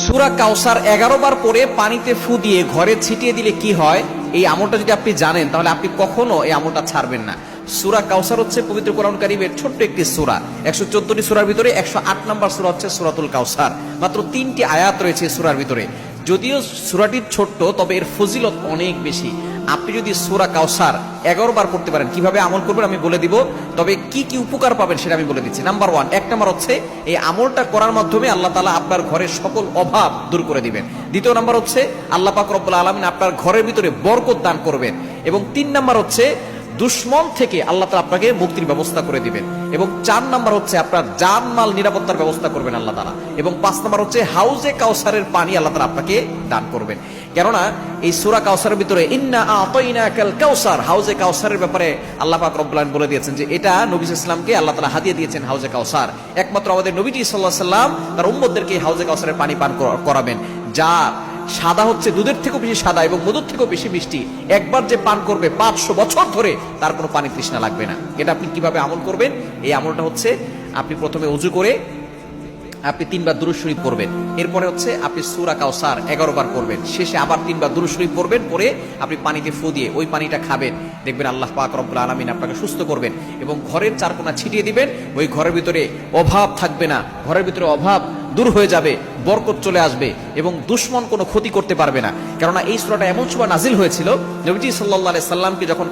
সূরা কাউসার 11 বার পরে পানিতে ফু দিয়ে ঘরে ছিটিয়ে দিলে কি হয়, এই আমলটা যদি আপনি জানেন তাহলে আপনি কখনো এই আমলটা ছাড়বেন না। সূরা কাউসার হচ্ছে পবিত্র কোরআন কারীমের ছোট্ট একটি সূরা। 114টি সূরার ভিতরে 108 নম্বর সূরা হচ্ছে সূরাতুল কাউসার। মাত্র 3টি আয়াত রয়েছে সূরার ভিতরে। যদিও সূরাটি ছোট্ট, তবে এর ফজিলত অনেক বেশি। আপনি যদি সূরা কাউসার 11 বার পড়তে পারেন, কিভাবে আমল করবেন আমি বলে দিব, তবে কি কি উপকার পাবেন সেটা আমি বলে দিচ্ছি। নাম্বার 1, 1 নাম্বার হচ্ছে এই আমলটা করার মাধ্যমে আল্লাহ তাআলা আপনার ঘরের সকল অভাব দূর করে দিবেন। দ্বিতীয় নাম্বার হচ্ছে আল্লাহ পাক রব্বুল আলামিন আপনার ঘরের ভিতরে বরকত দান করবেন। এবং 3 নাম্বার হচ্ছে দুশ্মন থেকে আল্লাহ তাআলা আপনাকে মুক্তির ব্যবস্থা করে দিবেন। এবং 4 নাম্বার হচ্ছে আপনার জানমাল নিরাপত্তার ব্যবস্থা করবেন আল্লাহ তাআলা। এবং 5 নাম্বার হচ্ছে হাউজে কাউসারের পানি আল্লাহ তাআলা আপনাকে দান করবেন। কেননা এই সূরা কাউসারের ভিতরে ইন্না আতাইনাকাল কাউসার, হাউজে কাউসারের ব্যাপারে আল্লাহ পাক রব্বুল আলামিন বলে দিয়েছেন যে এটা নবী সাল্লাল্লাহু আলাইহি ওয়াসাল্লামকে আল্লাহ তাআলা হাদিয়া দিয়েছেন হাউজে কাউসার। একমাত্র আমাদের নবীজি সাল্লাল্লাহু আলাইহি ওয়াসাল্লাম তার উম্মতদেরকে হাউজে কাউসারের পানি পান করাবেন, যা সাদা হচ্ছে দুধের থেকেও বেশি সাদা এবং মধুর থেকেও বেশি মিষ্টি। একবার যে পান করবে 500 বছর ধরে তার কোনো পানি তৃষ্ণা লাগবে না। এটা আপনি কিভাবে আমল করবেন? এই আমলটা হচ্ছে আপনি প্রথমে ওযু করে আপনি 3 বার দুরূদ শরীফ পড়বেন। এরপরে হচ্ছে আপনি সূরা কাউসার 11 বার পড়বেন। শেষে আবার 3 বার দুরূদ শরীফ পড়বেন, পরে আপনি পানিতে ফু দিয়ে ওই পানিটা খাবেন। দেখবেন আল্লাহ পাক রব্বুল আলামিন আপনাকে সুস্থ করবেন এবং ঘরের চারকোনা ছিটিয়ে দিবেন। ওই ঘরের ভিতরে অভাব থাকবে না, ঘরের ভিতরে অভাব দূর হয়ে যাবে, বরকত চলে আসবে এবং দুশমন কোনো ক্ষতি করতে পারবে না। কেননা এই সূরাটা এমন সময় নাজিল হয়েছিল নবীজি সাল্লাল্লাহু আলাইহি সাল্লামকে যখন